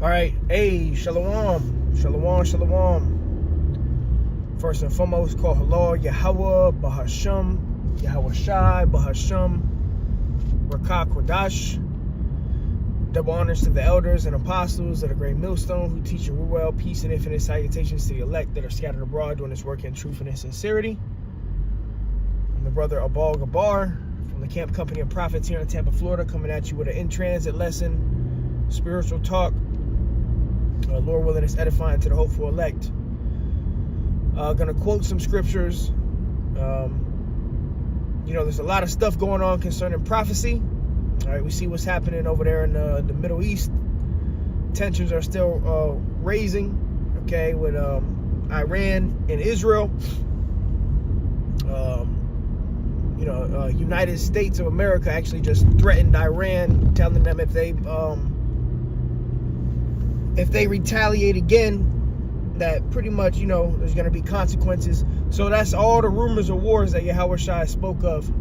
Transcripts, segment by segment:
All right, hey, shalom, shalom, shalom. First and foremost, call halal, Yahweh, Bahasham, Yahweh Shai, Bahasham, Rakah Kodash. Double honors to the elders and apostles of the great millstone who teach you well, peace and infinite salutations to the elect that are scattered abroad doing this work in truth and in sincerity. I'm the brother Abal Gabar from the Camp Company of Prophets here in Tampa, Florida, coming at you with an in-transit lesson, spiritual talk, Lord willing, it's edifying to the hopeful elect. Gonna quote some scriptures. There's a lot of stuff going on concerning prophecy. All right, we see what's happening over there in the Middle East. Tensions are still raising, okay, with Iran and Israel. United States of America actually just threatened Iran, telling them if they retaliate again, that pretty much, there's going to be consequences. So that's all the rumors of wars that Yahweh Shai spoke of.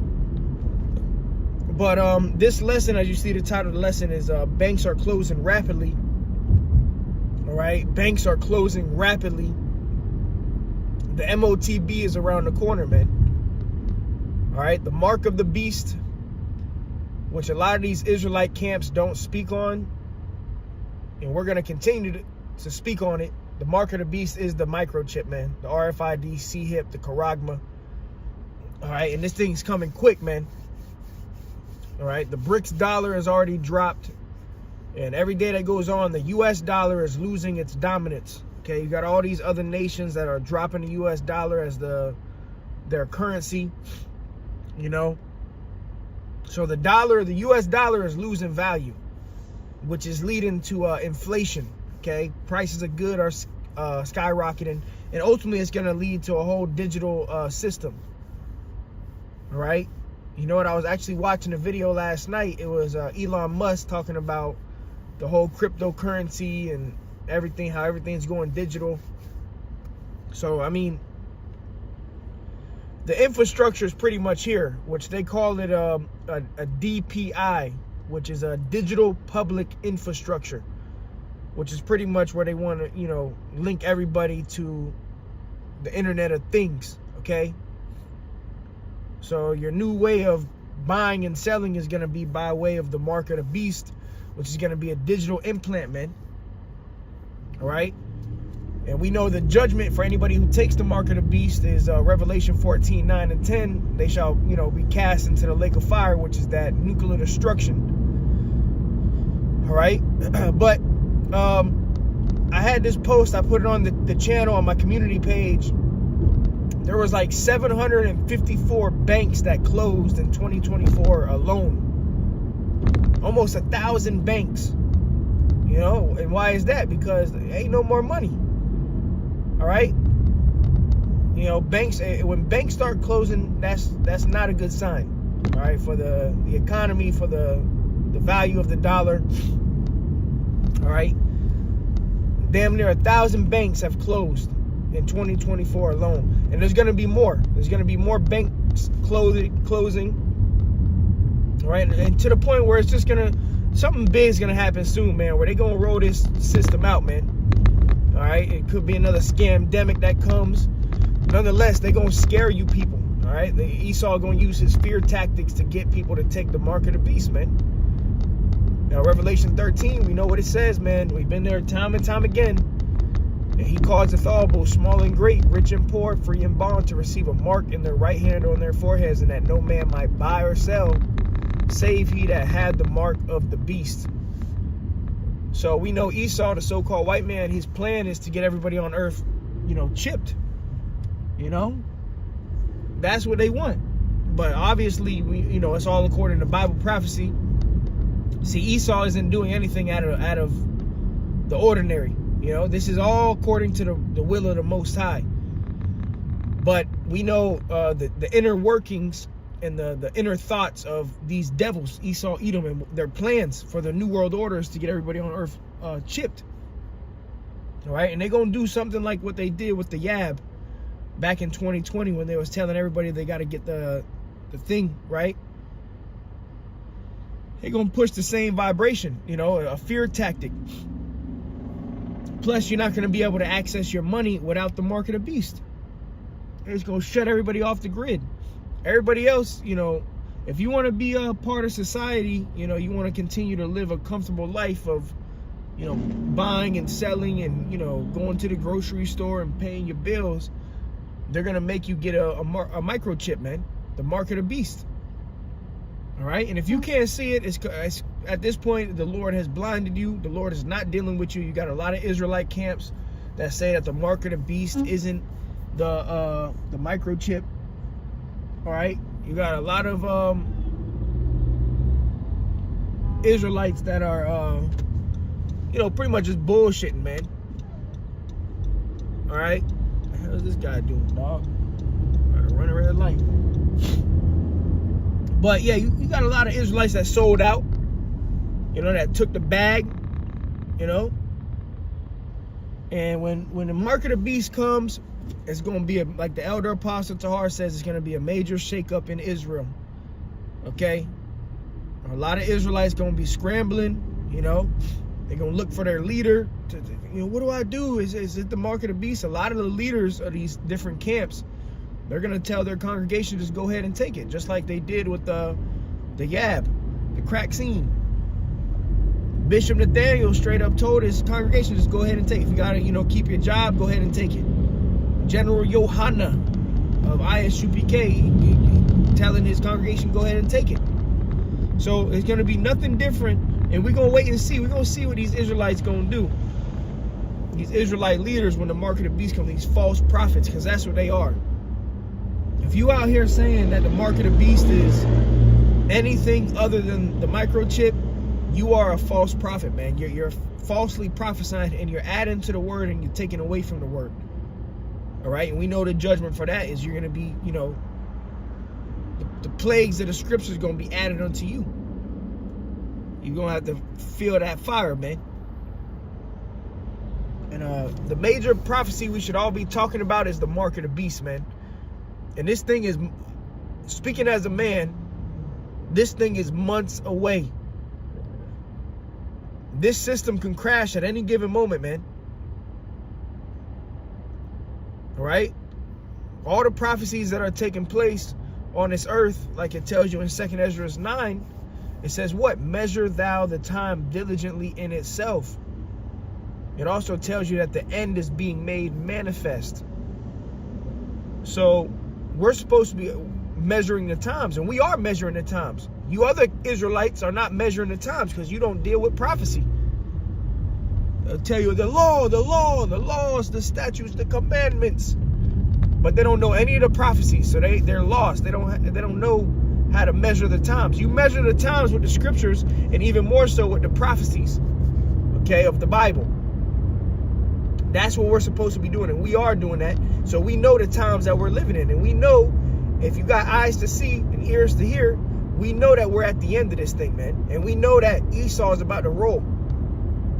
But this lesson, as you see, the title of the lesson is banks are closing rapidly. All right, banks are closing rapidly. The M.O.T.B is around the corner, man. All right, the mark of the beast, which a lot of these Israelite camps don't speak on, and we're going to continue to speak on it. The mark of the beast is the microchip, man. The RFID, C-HIP, the Charagma. All right, and this thing's coming quick, man. All right, the BRICS dollar has already dropped. And every day that goes on, the U.S. dollar is losing its dominance. Okay, you got all these other nations that are dropping the U.S. dollar as their currency, So the U.S. dollar is losing value, which is leading to inflation. Okay, prices of goods are skyrocketing, and ultimately it's going to lead to a whole digital system. All right, you know what? I was actually watching a video last night. It was Elon Musk talking about the whole cryptocurrency and everything, how everything's going digital. So I mean, the infrastructure is pretty much here, which they call it a DPI, which is a digital public infrastructure, which is pretty much where they want to, link everybody to the Internet of Things, okay? So your new way of buying and selling is going to be by way of the mark of the beast, which is going to be a digital implant, man. All right? And we know the judgment for anybody who takes the mark of the beast is Revelation 14, 9 and 10. They shall, be cast into the lake of fire, which is that nuclear destruction. All right? But I had this post, I put it on the channel on my community page. There was like 754 banks that closed in 2024 alone. Almost 1,000 banks. And why is that? Because there ain't no more money. All right? Banks, when banks start closing, that's not a good sign. All right, for the economy, for the value of the dollar. All right? Damn near 1,000 banks have closed in 2024 alone. And there's going to be more. There's going to be more banks closing. All right? And to the point where it's just something big is going to happen soon, man, where they're going to roll this system out, man. All right? It could be another scamdemic that comes. Nonetheless, they're going to scare you people. All right? Esau going to use his fear tactics to get people to take the mark of the beast, man. Now, Revelation 13, we know what it says, man. We've been there time and time again. And he causeth all, both small and great, rich and poor, free and bond, to receive a mark in their right hand or on their foreheads, and that no man might buy or sell, save he that had the mark of the beast. So we know Esau, the so-called white man, his plan is to get everybody on earth, chipped. That's what they want. But obviously, it's all according to Bible prophecy. See, Esau isn't doing anything out of the ordinary. This is all according to the will of the Most High. But we know the inner workings and the inner thoughts of these devils, Esau, Edom, and their plans for the New World Order is to get everybody on earth chipped. All right? And they're going to do something like what they did with the Yab back in 2020 when they was telling everybody they got to get the thing, right? They're going to push the same vibration, a fear tactic. Plus, you're not going to be able to access your money without the mark of the beast. It's going to shut everybody off the grid. Everybody else, you know, if you want to be a part of society, you know, you want to continue to live a comfortable life of, you know, buying and selling and, you know, going to the grocery store and paying your bills, they're going to make you get a microchip, man. The mark of the beast. All right? And if you can't see it, it's at this point, the Lord has blinded you. The Lord is not dealing with you. You got a lot of Israelite camps that say that the mark of the beast isn't the microchip. All right? You got a lot of Israelites that are, you know, pretty much just bullshitting, man. All right? What the hell is this guy doing, dog? Gotta run a red light. But yeah, you got a lot of Israelites that sold out, you know, that took the bag, you know. And when the mark of the beast comes, it's going to be, like the elder apostle Tahar says, it's going to be a major shakeup in Israel. Okay? A lot of Israelites going to be scrambling, you know. They're going to look for their leader. You know, what do I do? Is it the mark of the beast? A lot of the leaders of these different camps, they're going to tell their congregation, just go ahead and take it. Just like they did with the Yab, the crack scene. Bishop Nathaniel straight up told his congregation, just go ahead and take it. If you got to, you know, keep your job, go ahead and take it. General Yohanna of ISUPK telling his congregation, go ahead and take it. So it's going to be nothing different. And we're going to wait and see. We're going to see what these Israelites going to do. These Israelite leaders, when the mark of the beast comes, these false prophets, because that's what they are. If you out here saying that the mark of the beast is anything other than the microchip, you are a false prophet, man. You're falsely prophesying, and you're adding to the word and you're taking away from the word. All right? And we know the judgment for that is you're going to be, you know, the plagues of the scriptures going to be added unto you. You're going to have to feel that fire, man. And the major prophecy we should all be talking about is the mark of the beast, man. And this thing is, speaking as a man, this thing is months away. This system can crash at any given moment, man. All right? All the prophecies that are taking place on this earth, like it tells you in 2 Ezra 9, it says what? Measure thou the time diligently in itself. It also tells you that the end is being made manifest. So we're supposed to be measuring the times, and we are measuring the times. You other Israelites are not measuring the times because you don't deal with prophecy. They'll tell you the laws, the statutes, the commandments, but they don't know any of the prophecies, so they're lost. They don't know how to measure the times. You measure the times with the scriptures, and even more so with the prophecies, okay, of the Bible. That's what we're supposed to be doing, and we are doing that. So we know the times that we're living in, and we know if you got eyes to see and ears to hear, we know that we're at the end of this thing, man. And we know that Esau is about to roll.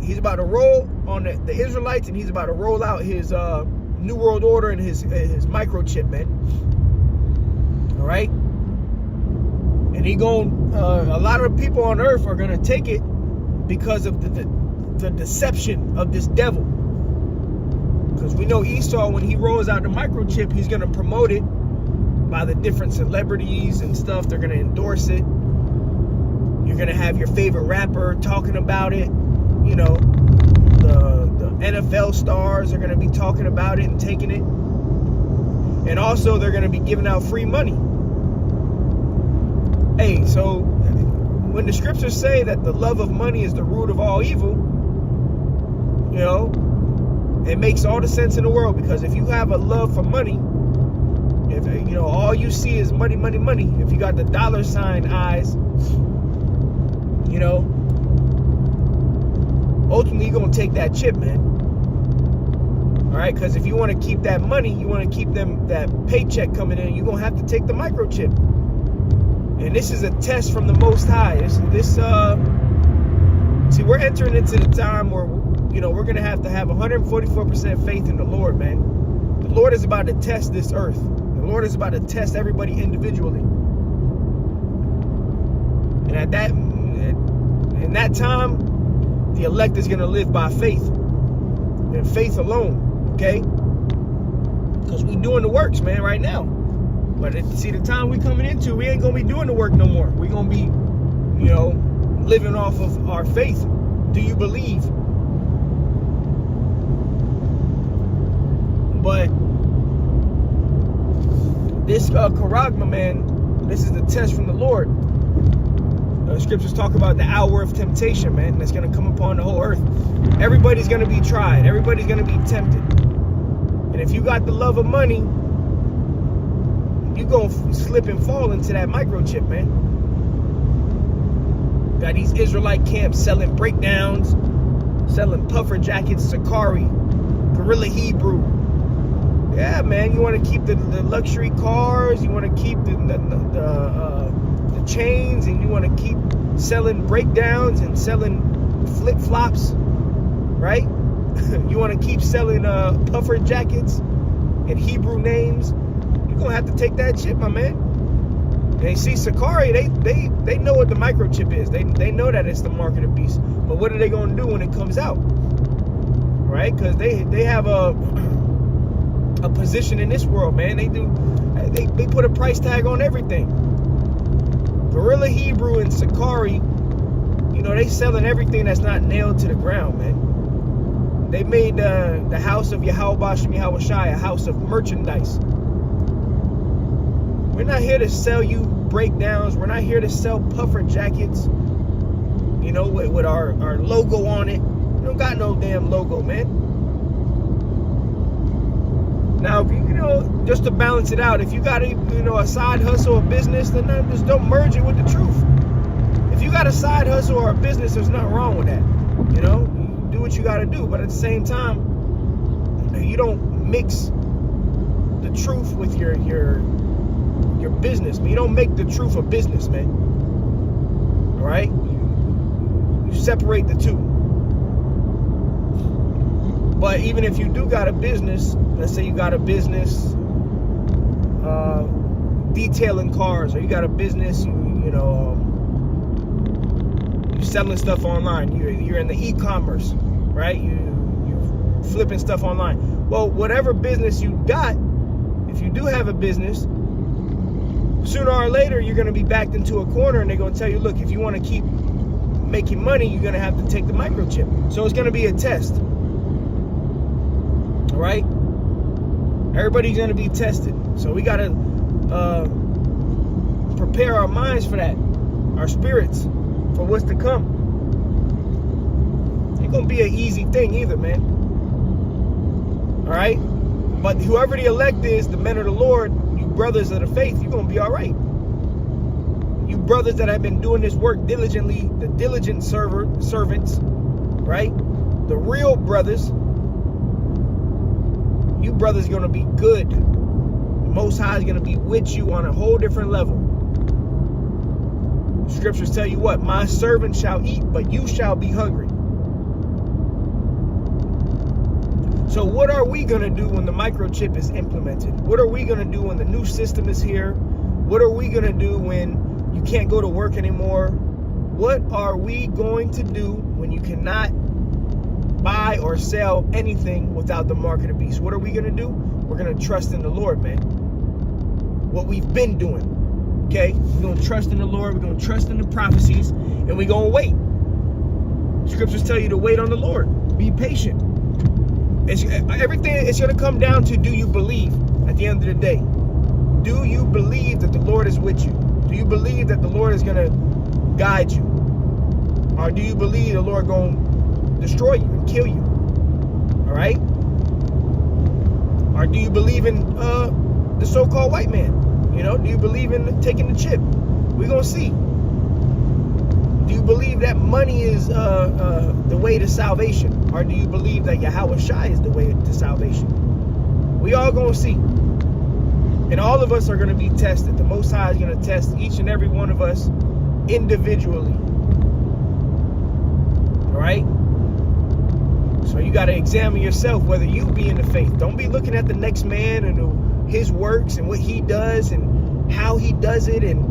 He's about to roll on the Israelites, and he's about to roll out his New World Order and his microchip, man. All right? And a lot of people on earth are going to take it because of the deception of this devil. Because we know Esau, when he rolls out the microchip, he's going to promote it by the different celebrities and stuff. They're going to endorse it. You're going to have your favorite rapper talking about it. You know, the NFL stars are going to be talking about it and taking it. And also, they're going to be giving out free money. Hey, so when the scriptures say that the love of money is the root of all evil, you know, it makes all the sense in the world, because if you have a love for money, if you know all you see is money, money, money, if you got the dollar sign eyes, you know, ultimately you're gonna take that chip, man. All right, because if you want to keep that money, you want to keep that paycheck coming in, you're gonna have to take the microchip. And this is a test from the Most High. See, we're entering into the time where, you know, we're going to have 144% faith in the Lord, man. The Lord is about to test this earth. The Lord is about to test everybody individually. And in that time, the elect is going to live by faith. and faith alone, okay? Because we doing the works, man, right now. But see, the time we coming into, we ain't gonna be doing the work no more. We gonna be, living off of our faith. Do you believe? But this charagma, man, this is the test from the Lord. The scriptures talk about the hour of temptation, man, that's going to come upon the whole earth. Everybody's going to be tried. Everybody's going to be tempted. And if you got the love of money, you going to slip and fall into that microchip, man. Got these Israelite camps selling breakdowns, selling puffer jackets, Sakari, Gorilla Hebrew. Yeah, man, you want to keep the luxury cars, you want to keep the chains, and you want to keep selling breakdowns and selling flip-flops, right? You want to keep selling puffer jackets and Hebrew names. You're going to have to take that chip, my man. And see, Sakari, they know what the microchip is. They know that it's the mark of the beast. But what are they going to do when it comes out? Right? Because they have a position in this world, man. They put a price tag on everything. Gorilla Hebrew and Sakari, they selling everything that's not nailed to the ground, man. They made the house of Yahweh Shem Yahweh Shai a house of merchandise. We're not here to sell you breakdowns. We're not here to sell puffer jackets, with our logo on it. We don't got no damn logo, man. Now, just to balance it out, if you got a side hustle or business, then just don't merge it with the truth. If you got a side hustle or a business, there's nothing wrong with that. You do what you got to do, but at the same time, you don't mix the truth with your business. You don't make the truth a business, man. All right? You separate the two. But even if you do got a business, let's say you got a business detailing cars, or you got a business, you're selling stuff online. You're in the e-commerce, right? You're flipping stuff online. Well, whatever business you got, if you do have a business, sooner or later you're going to be backed into a corner, and they're going to tell you, look, if you want to keep making money, you're going to have to take the microchip. So it's going to be a test. All right? Everybody's going to be tested. So we got to prepare our minds for that, our spirits, for what's to come. It ain't going to be an easy thing either, man. All right? But whoever the elect is, the men of the Lord, you brothers of the faith, you're going to be all right. You brothers that have been doing this work diligently, the diligent servants, right? The real brothers, you brothers going to be good. The Most High is going to be with you on a whole different level. Scriptures tell you what? My servant shall eat, but you shall be hungry. So what are we going to do when the microchip is implemented? What are we going to do when the new system is here? What are we going to do when you can't go to work anymore? What are we going to do when you cannot buy or sell anything without the mark of the beast? What are we going to do? We're going to trust in the Lord, man. What we've been doing. Okay? We're going to trust in the Lord. We're going to trust in the prophecies. And we're going to wait. Scriptures tell you to wait on the Lord. Be patient. Everything is going to come down to, do you believe at the end of the day? Do you believe that the Lord is with you? Do you believe that the Lord is going to guide you? Or do you believe the Lord going to destroy you and kill you? All right? Or do you believe in the so-called white man? Do you believe in taking the chip? We're going to see. Do you believe that money is the way to salvation? Or do you believe that Yahweh Shai is the way to salvation? We all going to see. And all of us are going to be tested. The Most High is going to test each and every one of us individually. All right? So you got to examine yourself whether you be in the faith. Don't be looking at the next man and his works and what he does and how he does it, and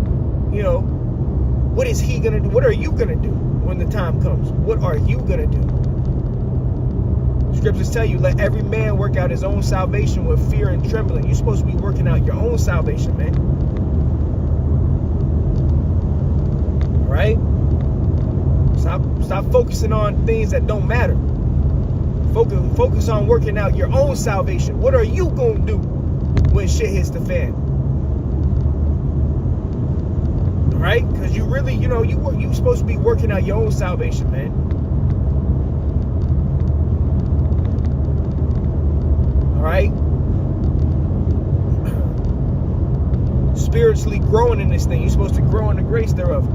what is he gonna do? What are you gonna do when the time comes? What are you gonna do? Scriptures tell you, let every man work out his own salvation with fear and trembling. You're supposed to be working out your own salvation, man. All right? Stop focusing on things that don't matter. Focus on working out your own salvation. What are you going to do when shit hits the fan? All right? Because you really, you're supposed to be working out your own salvation, man. All right? Spiritually growing in this thing. You're supposed to grow in the grace thereof.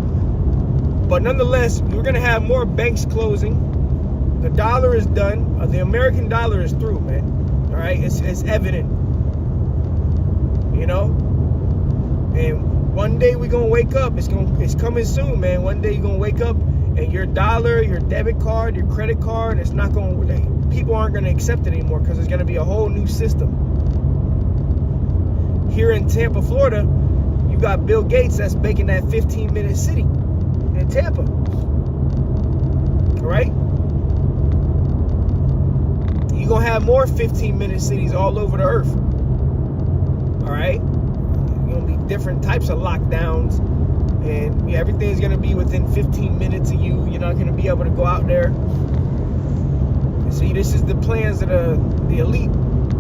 But nonetheless, we're going to have more banks closing. The dollar is done. The American dollar is through, man. All right? It's evident. And one day we're going to wake up. It's coming soon, man. One day you're going to wake up and your dollar, your debit card, your credit card, it's not going to... People aren't going to accept it anymore because there's going to be a whole new system. Here in Tampa, Florida, you got Bill Gates that's making that 15-minute city in Tampa. All right? You're going to have more 15-minute cities all over the earth. All right? Going to be different types of lockdowns, and everything's going to be within 15 minutes of you. You're not going to be able to go out there. See, this is the plans of the elite,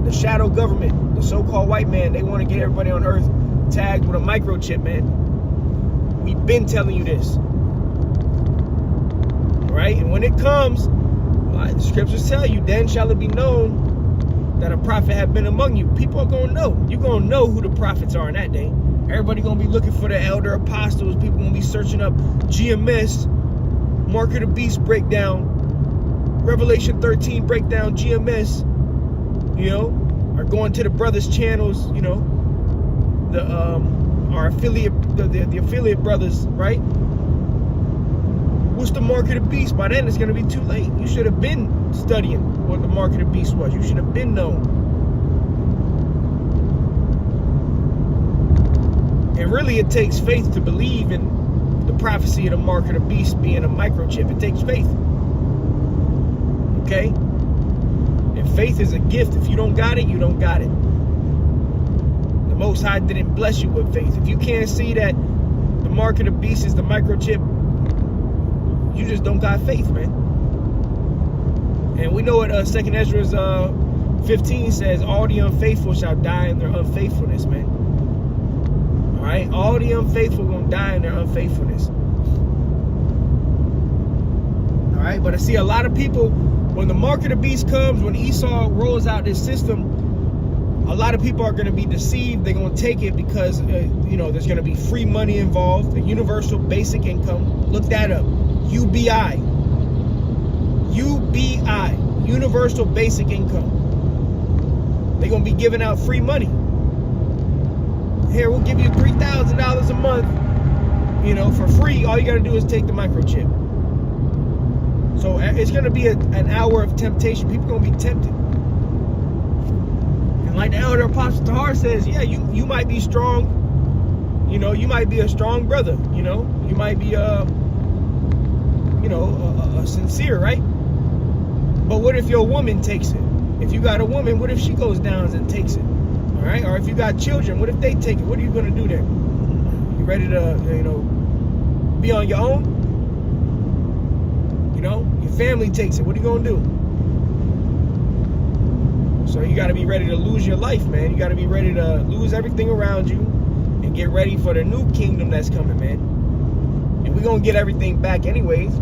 the shadow government, the so-called white man. They want to get everybody on earth tagged with a microchip, man. We've been telling you this. All right? And when it comes, the scriptures tell you, then shall it be known that a prophet have been among you. People are going to know. You're going to know who the prophets are in that day. Everybody going to be looking for the elder apostles. People going to be searching up GMS, Mark of the Beast breakdown, Revelation 13 breakdown, GMS, are going to the brothers' channels, our affiliate, the affiliate brothers, right? What's the Mark of the Beast? By then, it's going to be too late. You should have been studying what the Mark of the Beast was. You should have been known. And really, it takes faith to believe in the prophecy of the Mark of the Beast being a microchip. It takes faith. Okay? And faith is a gift. If you don't got it, you don't got it. The Most High didn't bless you with faith. If you can't see that the Mark of the Beast is the microchip, you just don't got faith, man. And we know what 2nd Ezra 15 says, all the unfaithful shall die in their unfaithfulness, man. All right? All the unfaithful going to die in their unfaithfulness. All right? But I see a lot of people, when the Mark of the Beast comes, when Esau rolls out this system, a lot of people are going to be deceived. They're going to take it because, there's going to be free money involved, the universal basic income. Look that up. UBI, universal basic income. They're going to be giving out free money. Here, we'll give you $3,000 a month, for free. All you got to do is take the microchip. So it's going to be an hour of temptation. People are going to be tempted. And like the elder Apostle Tahar says, yeah, you might be strong. You might be a strong brother. You might be sincere, right? But what if your woman takes it? If you got a woman, what if she goes down and takes it? All right? Or if you got children, what if they take it? What are you going to do then? You ready to, be on your own? Your family takes it. What are you going to do? So you got to be ready to lose your life, man. You got to be ready to lose everything around you and get ready for the new kingdom that's coming, man. And we're going to get everything back anyways.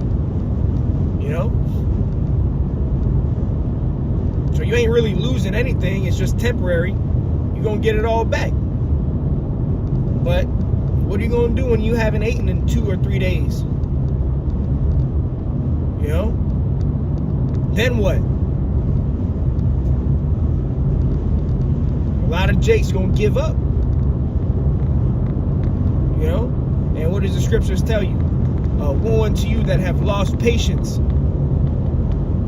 So you ain't really losing anything. It's just temporary. You're going to get it all back. But what are you going to do when you haven't eaten in 2 or 3 days? Then what? A lot of Jakes going to give up. And what does the scriptures tell you? Woe unto you that have lost patience.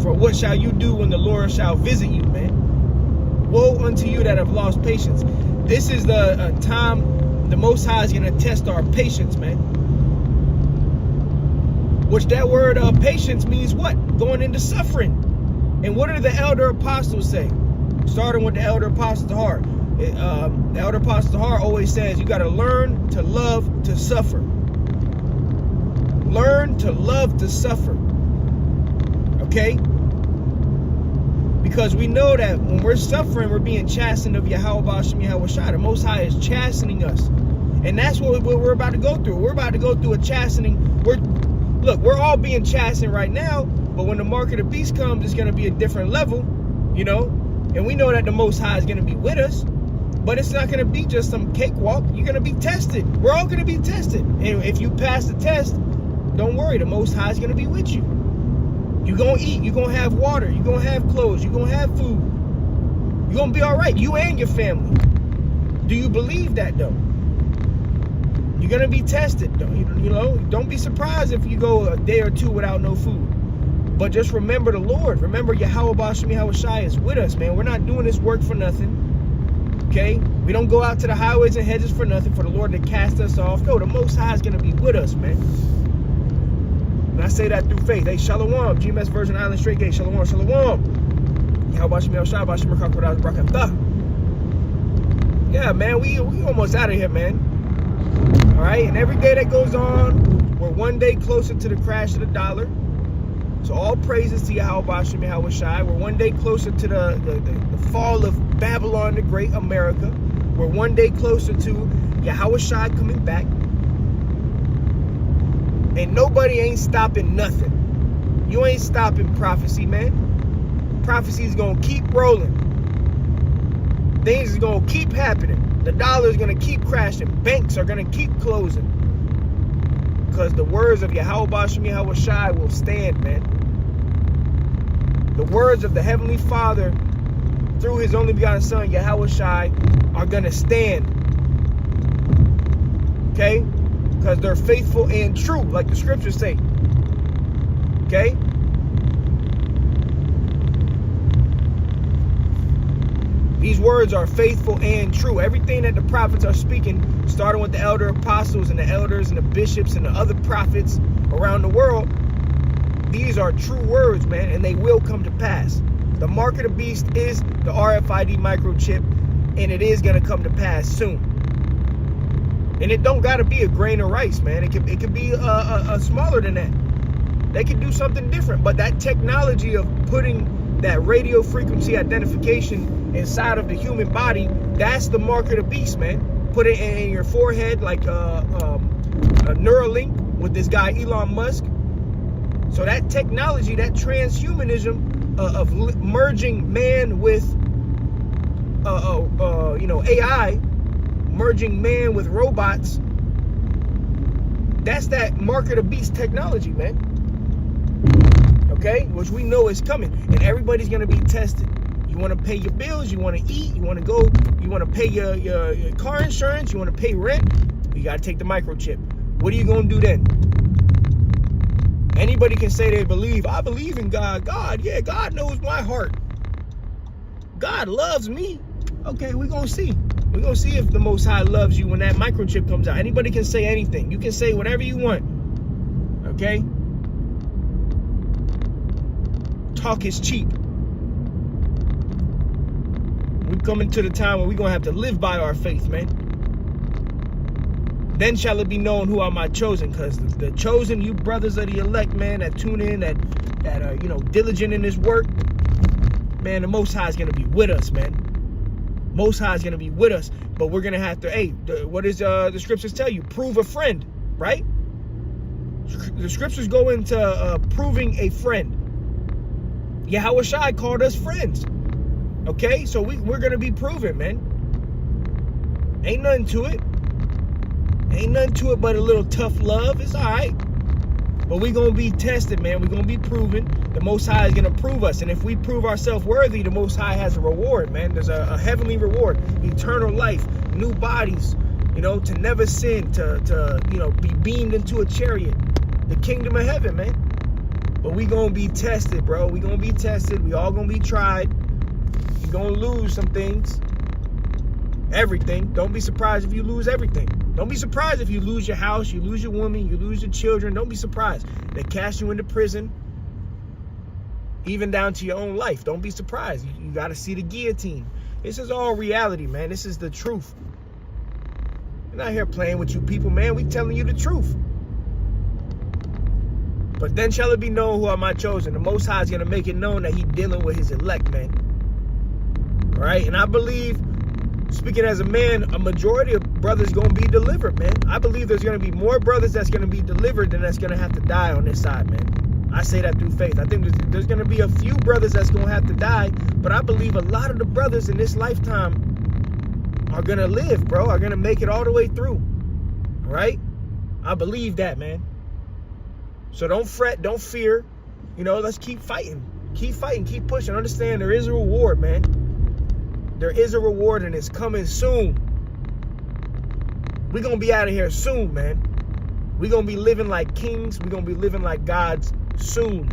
For what shall you do when the Lord shall visit you, man? Woe unto you that have lost patience. This is the time the Most High is going to test our patience, man. Which that word patience means what? Going into suffering. And what did the elder apostles say? Starting with the elder apostles of heart. The elder apostles of heart always says you got to learn to love to suffer. Learn to love to suffer. Okay? Because we know that when we're suffering, we're being chastened of Yahweh Hashem Yahweh Shai. The Most High is chastening us. And that's what we're about to go through. We're about to go through a chastening. We're all being chastened right now, but when the mark of the beast comes, it's going to be a different level, you know? And we know that the Most High is going to be with us, but it's not going to be just some cakewalk. You're going to be tested. We're all going to be tested. And if you pass the test, don't worry, the Most High is going to be with you. You're going to eat. You're going to have water. You're going to have clothes. You're going to have food. You're going to be all right, you and your family. Do you believe that, though? You're going to be tested. You know, don't be surprised if you go a day or two without no food. But just remember the Lord. Remember Yahweh Hashem Yahweh Shai is with us, man. We're not doing this work for nothing. Okay? We don't go out to the highways and hedges for nothing, for the Lord to cast us off. No, the Most High is going to be with us, man. And I say that through faith. Hey, Shalom. GMS Virgin Island Straight Gate. Shalom. Shalom. Yahweh Hashem Yahweh Shai. Hashem Rakatah. Yeah, man. We almost out of here, man. All right, and every day that goes on, we're one day closer to the crash of the dollar. So all praises to Yahweh Hashem Yahweh Shai. We're one day closer to the fall of Babylon the Great, America. We're one day closer to Yahweh Shai coming back. And nobody ain't stopping nothing. You ain't stopping prophecy, man. Prophecy is going to keep rolling. Things is going to keep happening. The dollar is going to keep crashing. Banks are going to keep closing. Because the words of Yahweh Hashem Yahweh Shai will stand, man. The words of the Heavenly Father through His only begotten Son, Yahweh Shai, are going to stand. Okay? Because they're faithful and true, like the scriptures say. Okay? These words are faithful and true. Everything that the prophets are speaking, starting with the elder apostles and the elders and the bishops and the other prophets around the world, these are true words, man, and they will come to pass. The mark of the beast is the RFID microchip, and it is going to come to pass soon. And it don't got to be a grain of rice, man. It could be a smaller than that. They could do something different, but that technology of putting that radio frequency identification inside of the human body, that's the mark of the beast, man. Put it in your forehead like a Neuralink with this guy Elon Musk. So that technology, that transhumanism of merging man with AI, merging man with robots, that's that mark of the beast technology, man. Okay, which we know is coming, and everybody's gonna be tested. You want to pay your bills, you want to eat, you want to go, you want to pay your car insurance, you want to pay rent, you got to take the microchip. What are you gonna do then? Anybody can say they believe. I believe in God. Yeah, God knows my heart. God loves me. Okay, we're gonna see. We're gonna see if the Most High loves you when that microchip comes out. Anybody can say anything. You can say whatever you want. Okay? Talk is cheap. We're coming to the time where we're going to have to live by our faith, man. Then shall it be known who are my chosen, because the chosen, you brothers of the elect, man, that tune in, that are, diligent in this work, man, the Most High is going to be with us, man. Most High is going to be with us, but we're going to have to, what does the scriptures tell you? Prove a friend, right? The scriptures go into proving a friend. Yahweh Shai called us friends. Okay, so we're going to be proven, man. Ain't nothing to it. Ain't nothing to it but a little tough love. It's all right. But we're going to be tested, man. We're going to be proven. The Most High is going to prove us. And if we prove ourselves worthy, the Most High has a reward, man. There's a heavenly reward. Eternal life. New bodies. To never sin. To be beamed into a chariot. The kingdom of heaven, man. But we going to be tested, bro. We going to be tested. We all going to be tried. You're going to lose some things. Everything. Don't be surprised if you lose everything. Don't be surprised if you lose your house, you lose your woman, you lose your children. Don't be surprised. They cast you into prison. Even down to your own life. Don't be surprised. You got to see the guillotine. This is all reality, man. This is the truth. We're not here playing with you people, man. We telling you the truth. But then shall it be known who are my chosen. The Most High is going to make it known that He dealing with His elect, man. All right? And I believe, speaking as a man, a majority of brothers going to be delivered, man. I believe there's going to be more brothers that's going to be delivered than that's going to have to die on this side, man. I say that through faith. I think there's going to be a few brothers that's going to have to die, but I believe a lot of the brothers in this lifetime are going to live, bro, are going to make it all the way through. All right? I believe that, man. So don't fret, don't fear. You know, let's keep fighting. Keep fighting, keep pushing. Understand there is a reward, man. There is a reward, and it's coming soon. We're going to be out of here soon, man. We're going to be living like kings. We're going to be living like gods soon.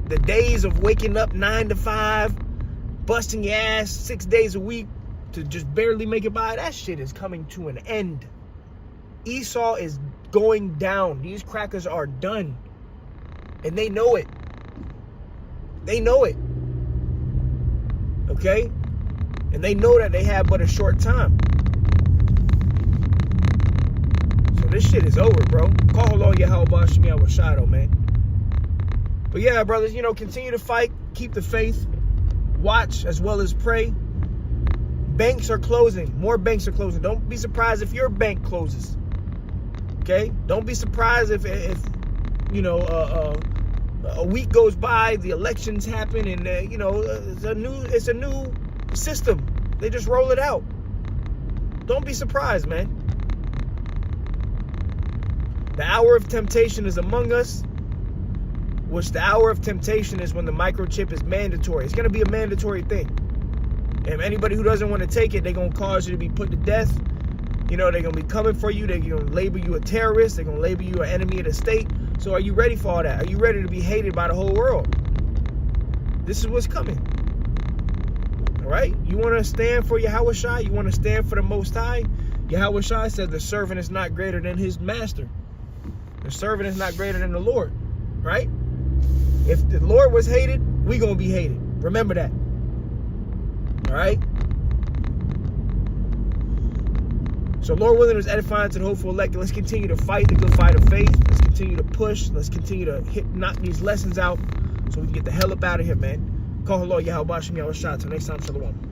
The days of waking up 9 to 5, busting your ass 6 days a week to just barely make it by, that shit is coming to an end. Esau is going down. These crackers are done. And they know it. They know it. Okay? And they know that they have but a short time. So this shit is over, bro. Call all your hell boss me out with shadow, man. But yeah, brothers, you know, continue to fight. Keep the faith. Watch as well as pray. Banks are closing. More banks are closing. Don't be surprised if your bank closes. Okay? Don't be surprised if you know, a week goes by, the elections happen, and you know, it's a new system. They just roll it out. Don't be surprised, man. The hour of temptation is among us, which the hour of temptation is when the microchip is mandatory. It's going to be a mandatory thing. And anybody who doesn't want to take it, they're going to cause you to be put to death. You know, they're going to be coming for you. They're going to label you a terrorist. They're going to label you an enemy of the state. So are you ready for all that? Are you ready to be hated by the whole world? This is what's coming. All right? You want to stand for Yahushua? You want to stand for the Most High? Yahushua said the servant is not greater than his master. The servant is not greater than the Lord. Right? If the Lord was hated, we're going to be hated. Remember that. All right? So Lord willing, is edifying to the hopeful elect. Let's continue to fight the good fight of faith. Let's continue to push. Let's continue to knock these lessons out so we can get the hell up out of here, man. Call Lord Yahweh Bashim Yahweh Shah. Till next time, Shalom.